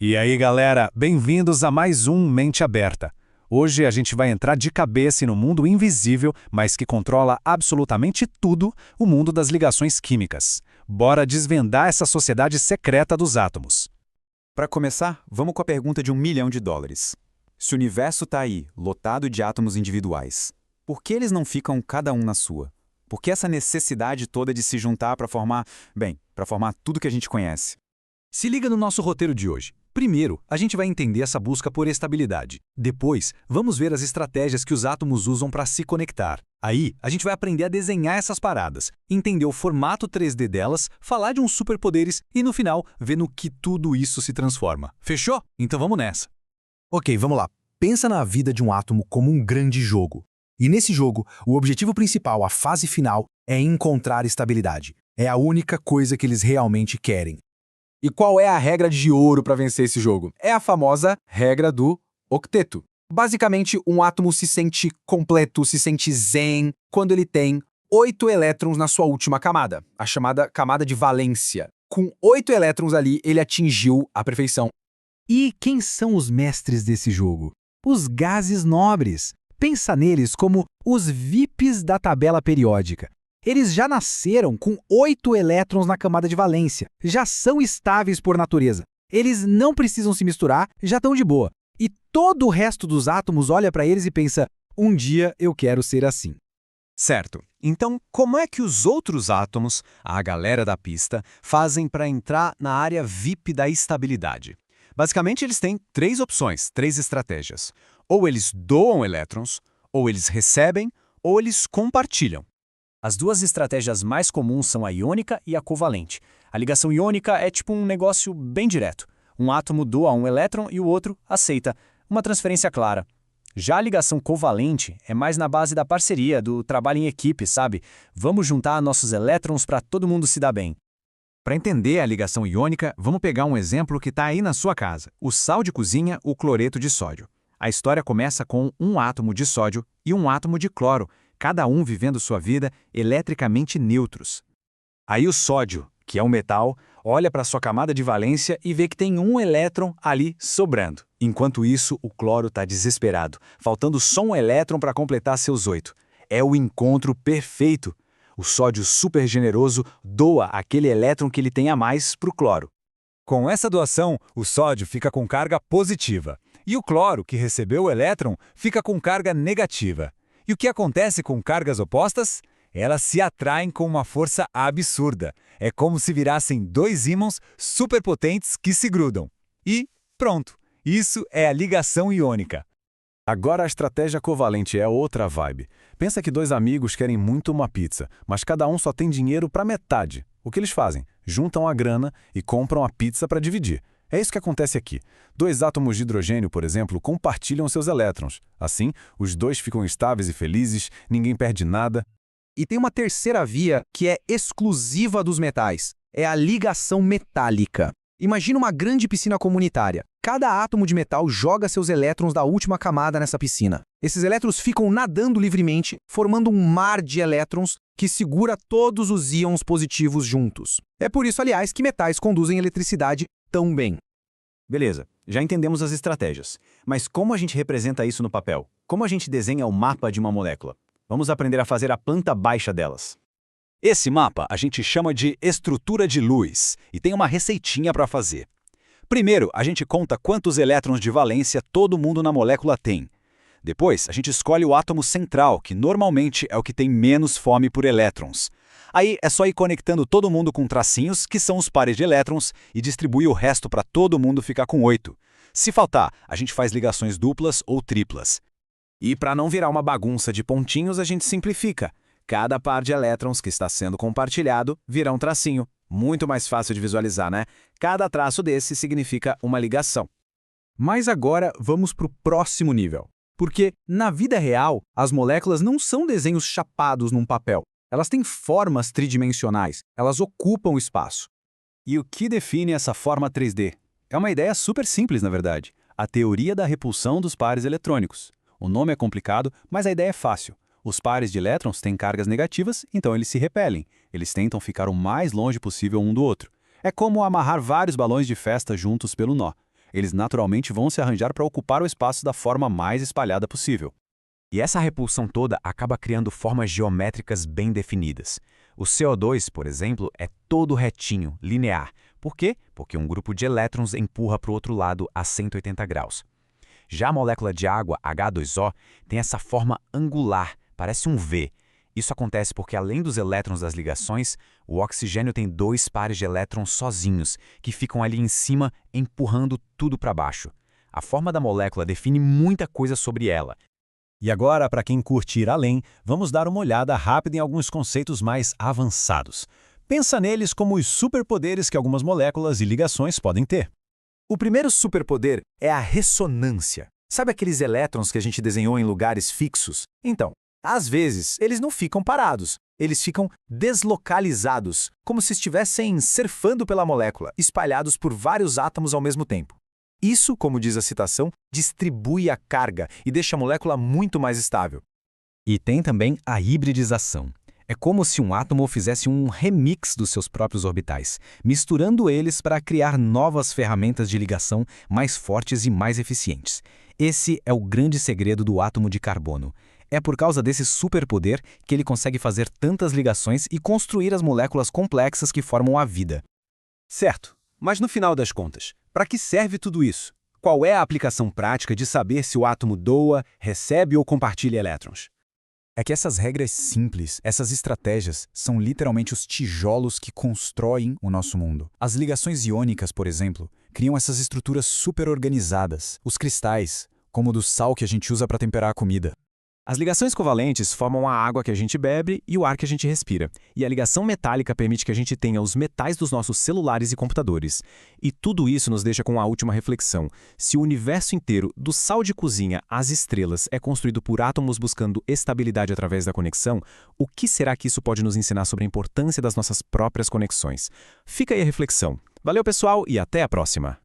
E aí, galera, bem-vindos a mais um Mente Aberta. Hoje a gente vai entrar de cabeça no mundo invisível, mas que controla absolutamente tudo, o mundo das ligações químicas. Bora desvendar essa sociedade secreta dos átomos. Para começar, vamos com a pergunta de $1 milhão. Se o universo está aí, lotado de átomos individuais, por que eles não ficam cada um na sua? Por que essa necessidade toda de se juntar para formar, para formar tudo que a gente conhece? Se liga no nosso roteiro de hoje. Primeiro, a gente vai entender essa busca por estabilidade. Depois, vamos ver as estratégias que os átomos usam para se conectar. Aí, a gente vai aprender a desenhar essas paradas, entender o formato 3D delas, falar de uns superpoderes e, no final, ver no que tudo isso se transforma. Fechou? Então vamos nessa. Ok, vamos lá. Pensa na vida de um átomo como um grande jogo. E nesse jogo, o objetivo principal, a fase final, é encontrar estabilidade. É a única coisa que eles realmente querem. E qual é a regra de ouro para vencer esse jogo? É a famosa regra do octeto. Basicamente, um átomo se sente completo, se sente zen, quando ele tem 8 elétrons na sua última camada, a chamada camada de valência. Com 8 elétrons ali, ele atingiu a perfeição. E quem são os mestres desse jogo? Os gases nobres. Pensa neles como os VIPs da tabela periódica. Eles já nasceram com 8 elétrons na camada de valência, já são estáveis por natureza. Eles não precisam se misturar, já estão de boa. E todo o resto dos átomos olha para eles e pensa, um dia eu quero ser assim. Certo. Então, como é que os outros átomos, a galera da pista, fazem para entrar na área VIP da estabilidade? Basicamente, eles têm 3 opções, 3 estratégias. Ou eles doam elétrons, ou eles recebem, ou eles compartilham. As duas estratégias mais comuns são a iônica e a covalente. A ligação iônica é tipo um negócio bem direto. Um átomo doa um elétron e o outro aceita. Uma transferência clara. Já a ligação covalente é mais na base da parceria, do trabalho em equipe, sabe? Vamos juntar nossos elétrons para todo mundo se dar bem. Para entender a ligação iônica, vamos pegar um exemplo que está aí na sua casa. O sal de cozinha, o cloreto de sódio. A história começa com um átomo de sódio e um átomo de cloro, cada um vivendo sua vida eletricamente neutros. Aí o sódio, que é um metal, olha para sua camada de valência e vê que tem um elétron ali sobrando. Enquanto isso, o cloro está desesperado, faltando só um elétron para completar seus 8. É o encontro perfeito. O sódio super generoso doa aquele elétron que ele tem a mais para o cloro. Com essa doação, o sódio fica com carga positiva, e o cloro, que recebeu o elétron, fica com carga negativa. E o que acontece com cargas opostas? Elas se atraem com uma força absurda. É como se virassem 2 ímãos superpotentes que se grudam. E pronto, isso é a ligação iônica. Agora a estratégia covalente é outra vibe. Pensa que 2 amigos querem muito uma pizza, mas cada um só tem dinheiro para metade. O que eles fazem? Juntam a grana e compram a pizza para dividir. É isso que acontece aqui. 2 átomos de hidrogênio, por exemplo, compartilham seus elétrons. Assim, os 2 ficam estáveis e felizes, ninguém perde nada. E tem uma terceira via que é exclusiva dos metais. É a ligação metálica. Imagina uma grande piscina comunitária. Cada átomo de metal joga seus elétrons da última camada nessa piscina. Esses elétrons ficam nadando livremente, formando um mar de elétrons que segura todos os íons positivos juntos. É por isso, aliás, que metais conduzem eletricidade tão bem. Beleza, já entendemos as estratégias. Mas como a gente representa isso no papel? Como a gente desenha o mapa de uma molécula? Vamos aprender a fazer a planta baixa delas. Esse mapa a gente chama de estrutura de luz e tem uma receitinha para fazer. Primeiro, a gente conta quantos elétrons de valência todo mundo na molécula tem. Depois, a gente escolhe o átomo central, que normalmente é o que tem menos fome por elétrons. Aí é só ir conectando todo mundo com tracinhos, que são os pares de elétrons, e distribui o resto para todo mundo ficar com 8. Se faltar, a gente faz ligações duplas ou triplas. E para não virar uma bagunça de pontinhos, a gente simplifica. Cada par de elétrons que está sendo compartilhado vira um tracinho. Muito mais fácil de visualizar, né? Cada traço desse significa uma ligação. Mas agora vamos para o próximo nível. Porque, na vida real, as moléculas não são desenhos chapados num papel. Elas têm formas tridimensionais. Elas ocupam o espaço. E o que define essa forma 3D? É uma ideia super simples, na verdade. A teoria da repulsão dos pares eletrônicos. O nome é complicado, mas a ideia é fácil. Os pares de elétrons têm cargas negativas, então eles se repelem. Eles tentam ficar o mais longe possível um do outro. É como amarrar vários balões de festa juntos pelo nó. eles naturalmente vão se arranjar para ocupar o espaço da forma mais espalhada possível. E essa repulsão toda acaba criando formas geométricas bem definidas. O CO2, por exemplo, é todo retinho, linear. Por quê? Porque um grupo de elétrons empurra para o outro lado a 180 graus. Já a molécula de água, H2O, tem essa forma angular, parece um V. Isso acontece porque, além dos elétrons das ligações, o oxigênio tem 2 pares de elétrons sozinhos, que ficam ali em cima, empurrando tudo para baixo. A forma da molécula define muita coisa sobre ela. E agora, para quem curte ir além, vamos dar uma olhada rápida em alguns conceitos mais avançados. Pensa neles como os superpoderes que algumas moléculas e ligações podem ter. O primeiro superpoder é a ressonância. Sabe aqueles elétrons que a gente desenhou em lugares fixos? Então, às vezes, eles não ficam parados. Eles ficam deslocalizados, como se estivessem surfando pela molécula, espalhados por vários átomos ao mesmo tempo. Isso, como diz a citação, distribui a carga e deixa a molécula muito mais estável. E tem também a hibridização. É como se um átomo fizesse um remix dos seus próprios orbitais, misturando eles para criar novas ferramentas de ligação mais fortes e mais eficientes. Esse é o grande segredo do átomo de carbono. É por causa desse superpoder que ele consegue fazer tantas ligações e construir as moléculas complexas que formam a vida. Certo, mas no final das contas, para que serve tudo isso? Qual é a aplicação prática de saber se o átomo doa, recebe ou compartilha elétrons? É que essas regras simples, essas estratégias, são literalmente os tijolos que constroem o nosso mundo. As ligações iônicas, por exemplo, criam essas estruturas super organizadas. Os cristais, como o do sal que a gente usa para temperar a comida. As ligações covalentes formam a água que a gente bebe e o ar que a gente respira. E a ligação metálica permite que a gente tenha os metais dos nossos celulares e computadores. E tudo isso nos deixa com a última reflexão. Se o universo inteiro, do sal de cozinha às estrelas, é construído por átomos buscando estabilidade através da conexão, o que será que isso pode nos ensinar sobre a importância das nossas próprias conexões? Fica aí a reflexão. Valeu, pessoal, e até a próxima!